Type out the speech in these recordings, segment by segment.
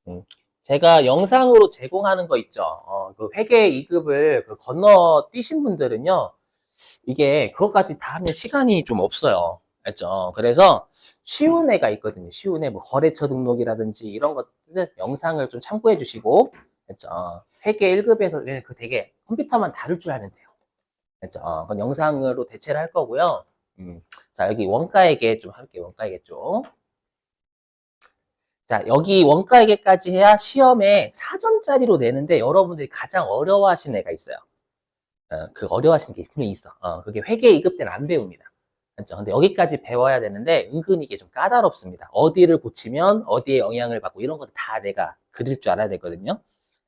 음. 제가 영상으로 제공하는 거 있죠. 그 회계 2급을 건너뛰신 분들은요, 이게 그것까지 다 하면 시간이 좀 없어요. 알죠? 그래서 쉬운 애가 있거든요. 쉬운 애, 뭐 거래처 등록이라든지 이런 것들 영상을 좀 참고해 주시고, 알죠? 회계 1급에서 그 되게 컴퓨터만 다룰 줄 알면 돼요. 알죠? 그건 영상으로 대체를 할 거고요. 자, 여기 원가회계 좀 할게요. 원가회계 쪽. 자, 여기 원가회계까지 해야 시험에 4점짜리로 내는데 여러분들이 가장 어려워하시는 애가 있어요. 그 어려워하시는 게 분명히 있어. 그게 회계 2급 때는 안 배웁니다. 맞죠? 근데 여기까지 배워야 되는데 은근히 이게 좀 까다롭습니다. 어디를 고치면 어디에 영향을 받고 이런 것도 다 내가 그릴 줄 알아야 되거든요.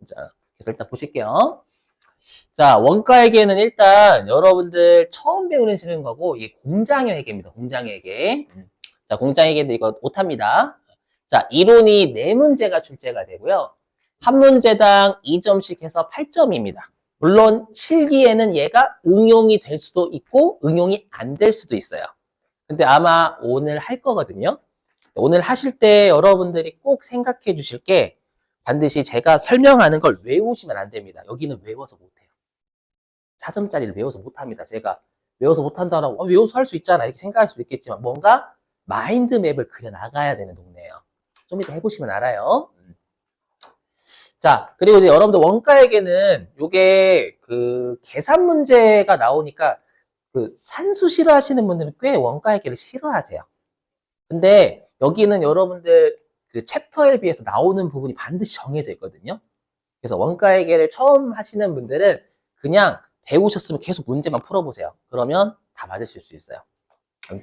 자, 그래서 일단 보실게요. 자, 원가회계는 일단 여러분들 처음 배우시는 거고 이게 공장의 회계입니다. 공장의 회계. 자, 공장의 회계도 이거 못합니다. 자, 이론이 4문제가 출제가 되고요. 한 문제당 2점씩 해서 8점입니다. 물론 실기에는 얘가 응용이 될 수도 있고 응용이 안 될 수도 있어요. 근데 아마 오늘 할 거거든요. 오늘 하실 때 여러분들이 꼭 생각해 주실 게 반드시 제가 설명하는 걸 외우시면 안 됩니다. 여기는 외워서 못해요. 4점짜리를 외워서 못합니다. 제가 외워서 못한다라고 외워서 할 수 있잖아 이렇게 생각할 수도 있겠지만 뭔가 마인드맵을 그려나가야 되는 동네예요. 좀 이따 해보시면 알아요. 자, 그리고 이제 여러분들 원가에게는 요게 그 계산 문제가 나오니까 그 산수 싫어하시는 분들은 꽤 원가회계를 싫어하세요. 근데 여기는 여러분들 그 챕터에 비해서 나오는 부분이 반드시 정해져 있거든요. 그래서 원가회계를 처음 하시는 분들은 그냥 배우셨으면 계속 문제만 풀어보세요. 그러면 다 맞으실 수 있어요.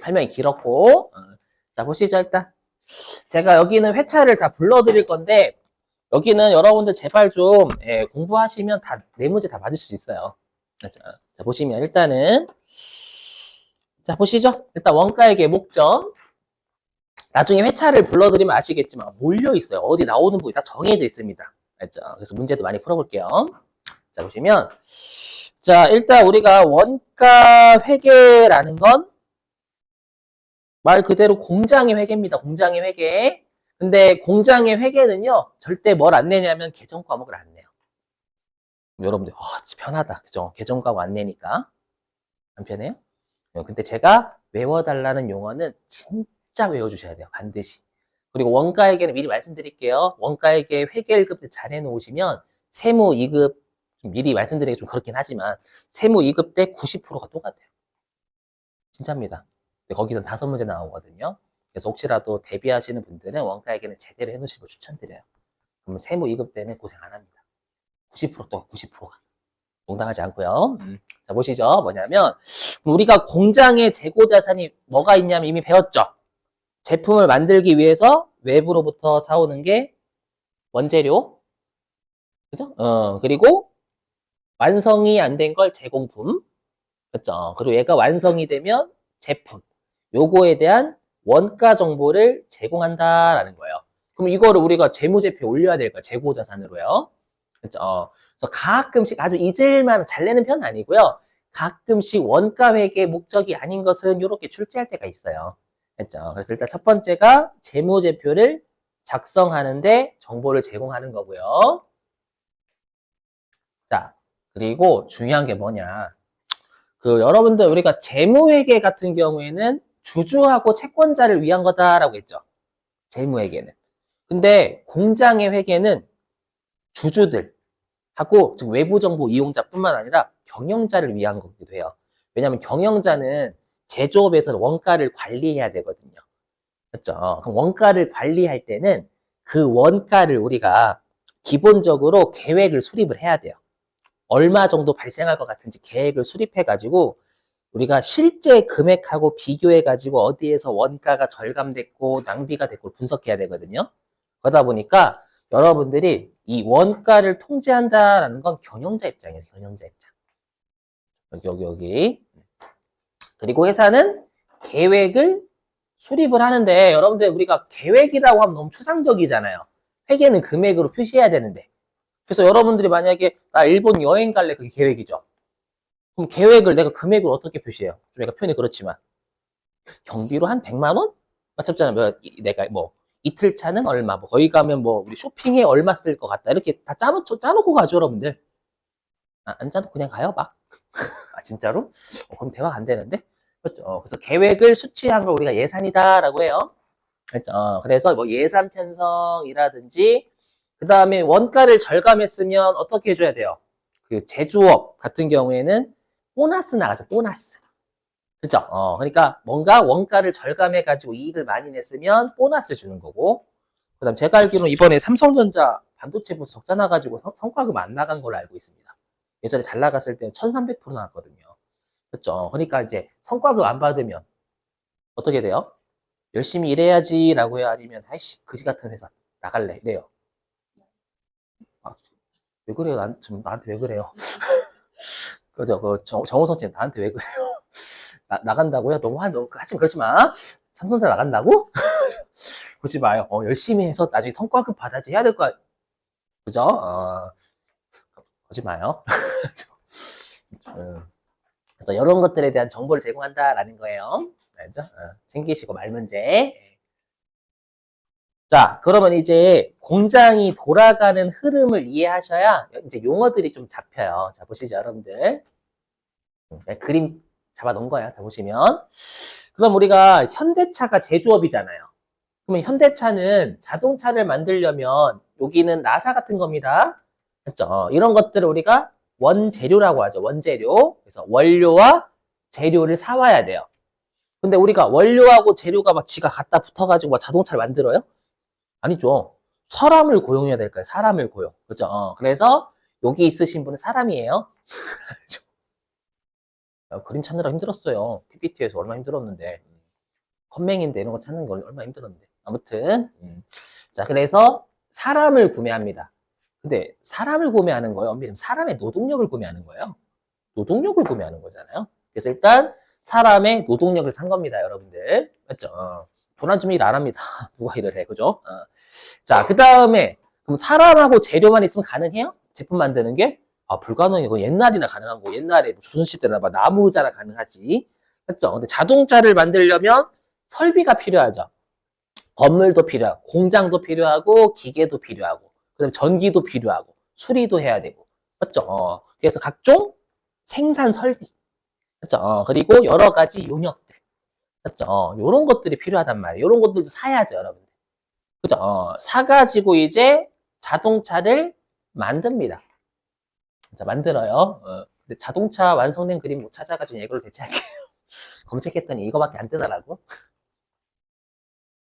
설명이 길었고, 자 보시죠 일단. 제가 여기는 회차를 다 불러드릴 건데 여기는 여러분들 제발 좀 공부하시면 다 네 문제 다 맞을 수 있어요. 자 보시면 일단은 자 보시죠. 일단 원가액의 목적. 나중에 회차를 불러드리면 아시겠지만 몰려 있어요. 어디 나오는 부분이 다 정해져 있습니다. 알죠? 그래서 문제도 많이 풀어볼게요. 자 보시면 자 일단 우리가 원가 회계라는 건 말 그대로 공장의 회계입니다. 공장의 회계. 근데 공장의 회계는요, 절대 뭘 안 내냐면 계정 과목을 안 내요. 여러분들, 편하다. 그죠? 계정 과목 안 내니까. 안 편해요? 근데 제가 외워달라는 용어는 진짜 외워주셔야 돼요. 반드시. 그리고 원가회계는 미리 말씀드릴게요. 원가회계 회계 1급 때 잘 해놓으시면 세무 2급, 미리 말씀드리기 좀 그렇긴 하지만 세무 2급 때 90%가 똑같아요. 진짜입니다. 거기선 5문제 나오거든요. 그래서 혹시라도 대비하시는 분들은 원가에게는 제대로 해놓으시는 걸 추천드려요. 그러면 세무 2급 때는 고생 안 합니다. 90%또 90%가. 농담하지 않고요. 자 보시죠. 뭐냐면 우리가 공장에 재고 자산이 뭐가 있냐면 이미 배웠죠. 제품을 만들기 위해서 외부로부터 사오는 게 원재료, 그죠? 그리고 완성이 안 된 걸 제공품, 그죠? 그리고 얘가 완성이 되면 제품. 요거에 대한 원가 정보를 제공한다라는 거예요. 그럼 이거를 우리가 재무제표에 올려야 될까요? 재고자산으로요. 그렇죠? 그래서 가끔씩 아주 잊을만 잘 내는 편은 아니고요. 가끔씩 원가 회계 목적이 아닌 것은 이렇게 출제할 때가 있어요. 그렇죠? 그래서 일단 첫 번째가 재무제표를 작성하는데 정보를 제공하는 거고요. 자, 그리고 중요한 게 뭐냐? 그 여러분들 우리가 재무회계 같은 경우에는 주주하고 채권자를 위한 거다라고 했죠. 재무회계는. 근데 공장의 회계는 주주들 하고 즉 외부 정보 이용자뿐만 아니라 경영자를 위한 거기도 해요. 왜냐하면 경영자는 제조업에서 원가를 관리해야 되거든요. 그렇죠? 그럼 원가를 관리할 때는 그 원가를 우리가 기본적으로 계획을 수립을 해야 돼요. 얼마 정도 발생할 것 같은지 계획을 수립해가지고 우리가 실제 금액하고 비교해가지고 어디에서 원가가 절감됐고 낭비가 됐고 분석해야 되거든요. 그러다 보니까 여러분들이 이 원가를 통제한다라는 건 경영자 입장이에요. 경영자 입장. 여기. 그리고 회사는 계획을 수립을 하는데 여러분들 우리가 계획이라고 하면 너무 추상적이잖아요. 회계는 금액으로 표시해야 되는데. 그래서 여러분들이 만약에 나 일본 여행 갈래 그게 계획이죠. 그럼 계획을 내가 금액을 어떻게 표시해요? 좀 약간 표현이 그렇지만 경비로 한 100만 원? 맞췄잖아요. 내가 뭐 이틀 차는 얼마, 뭐 거기 가면 뭐 우리 쇼핑에 얼마 쓸 것 같다. 이렇게 다 짜놓고 가죠, 여러분들. 안 짜놓고 그냥 가요, 막. 아, 진짜로? 그럼 대화가 안 되는데? 그렇죠. 그래서 계획을 수치한 걸 우리가 예산이다라고 해요. 그렇죠. 그래서 뭐 예산 편성이라든지, 그 다음에 원가를 절감했으면 어떻게 해줘야 돼요? 그 제조업 같은 경우에는 보너스 나가죠, 보너스. 그죠? 그러니까 뭔가 원가를 절감해가지고 이익을 많이 냈으면 보너스 주는 거고, 그 다음 제가 알기로는 이번에 삼성전자 반도체 부서 적자 나가지고 성과급 안 나간 걸로 알고 있습니다. 예전에 잘 나갔을 때는 1300% 나왔거든요. 그렇죠? 그러니까 이제 성과급 안 받으면 어떻게 돼요? 열심히 일해야지라고 해요? 아니면 아이씨 그지 같은 회사 나갈래 이래요. 아, 왜 그래요? 지금 나한테 왜 그래요? 그죠? 정우성 씨 나한테 왜 그래요? 나간다고요? 너무 하지만 그러지 마. 삼성전자 나간다고? 그러지 마요. 열심히 해서 나중에 성과급 받아야지 해야 될 거 그죠? 그러지 마요. 그래서 이런 것들에 대한 정보를 제공한다라는 거예요. 알죠? 챙기시고 말 문제. 자, 그러면 이제 공장이 돌아가는 흐름을 이해하셔야 이제 용어들이 좀 잡혀요. 자, 보시죠, 여러분들. 그림 잡아 놓은 거예요. 자, 보시면. 그럼 우리가 현대차가 제조업이잖아요. 그러면 현대차는 자동차를 만들려면 여기는 나사 같은 겁니다. 그렇죠? 이런 것들을 우리가 원재료라고 하죠. 원재료. 그래서 원료와 재료를 사와야 돼요. 근데 우리가 원료하고 재료가 막 지가 갖다 붙어가지고 막 자동차를 만들어요? 아니죠. 사람을 고용해야 될까요? 사람을 고용. 그죠? 그래서 여기 있으신 분은 사람이에요. 그림 찾느라 힘들었어요. PPT에서 얼마나 힘들었는데. 컴맹인데 이런 거 찾는 거 얼마나 힘들었는데. 아무튼. 자, 그래서 사람을 구매합니다. 근데 사람을 구매하는 거예요? 엄밀히 사람의 노동력을 구매하는 거예요? 노동력을 구매하는 거잖아요. 그래서 일단 사람의 노동력을 산 겁니다, 여러분들. 맞죠? 돈 안 주면 일 안 합니다. 누가 일을 해, 그죠? 자, 그 다음에 그럼 사람하고 재료만 있으면 가능해요? 제품 만드는 게? 불가능해요. 옛날이나 가능한 거. 옛날에 뭐 조선시대나 막 나무 의자나 가능하지. 맞죠? 근데 자동차를 만들려면 설비가 필요하죠. 건물도 필요하고, 공장도 필요하고, 기계도 필요하고, 그다음에 전기도 필요하고, 수리도 해야 되고. 맞죠? 그래서 각종 생산 설비. 맞죠? 그리고 여러 가지 용역들. 맞죠? 요런 것들이 필요하단 말이에요. 요런 것들도 사야죠, 여러분. 그죠? 사가지고 이제 자동차를 만듭니다. 자, 만들어요. 근데 자동차 완성된 그림 못 찾아가지고 이걸로 대체할게요. 검색했더니 이거밖에 안 뜨더라고.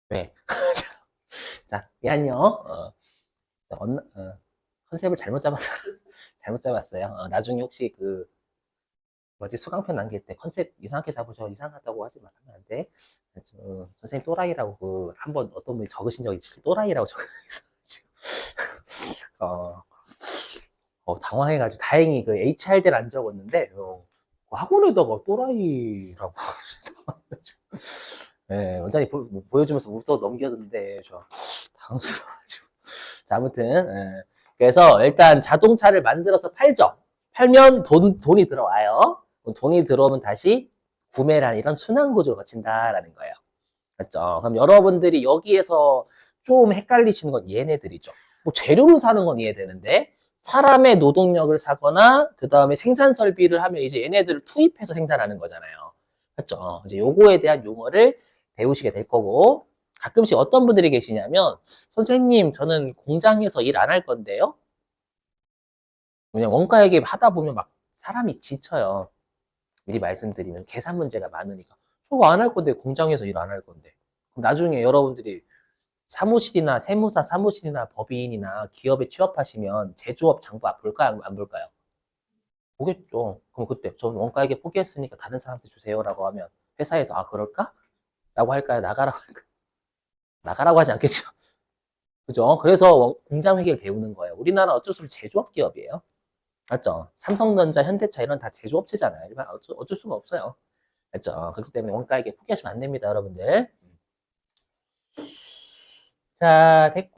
왜? 자, 미안요. 컨셉을 잘못 잡았어. 잘못 잡았어요. 나중에 혹시 뭐지, 수강편 남길 때 컨셉 이상하게 잡으셔. 이상하다고 하지 말면 안 돼. 선생님 또라이라고 한번 어떤 분이 적으신 적이 있어요. 또라이라고 적으셔가지고. 당황해가지고 다행히 HR대를 안 적었는데, 학원에다가 또라이라고. 네, 원장님 보여주면서 웃어 넘겨줬는데, 당황스러워가지고. 자, 아무튼, 그래서 일단 자동차를 만들어서 팔죠. 팔면 돈이 들어와요. 돈이 들어오면 다시 구매란 이런 순환 구조를 거친다라는 거예요. 맞죠? 그럼 여러분들이 여기에서 좀 헷갈리시는 건 얘네들이죠. 뭐 재료를 사는 건 이해되는데 사람의 노동력을 사거나 그 다음에 생산 설비를 하면 이제 얘네들을 투입해서 생산하는 거잖아요. 맞죠? 이제 요거에 대한 용어를 배우시게 될 거고 가끔씩 어떤 분들이 계시냐면 선생님 저는 공장에서 일 안 할 건데요. 그냥 원가 얘기 하다 보면 막 사람이 지쳐요. 미리 말씀드리면 계산 문제가 많으니까 저거 안 할 건데 공장에서 일 안 할 건데 그럼 나중에 여러분들이 사무실이나 세무사 사무실이나 법인이나 기업에 취업하시면 제조업 장부 볼까요? 안 볼까요? 보겠죠. 그럼 그때 저는 원가에게 포기했으니까 다른 사람한테 주세요라고 하면 회사에서 그럴까? 라고 할까요? 나가라고 할까요? 나가라고 하지 않겠죠. 그죠? 그래서 공장 회계를 배우는 거예요. 우리나라 어쩔 수 없이 제조업 기업이에요. 맞죠? 삼성전자, 현대차 이런 다 제조업체잖아요. 어쩔 수가 없어요. 맞죠? 그렇기 때문에 원가에게 포기하시면 안 됩니다, 여러분들. 자, 됐고.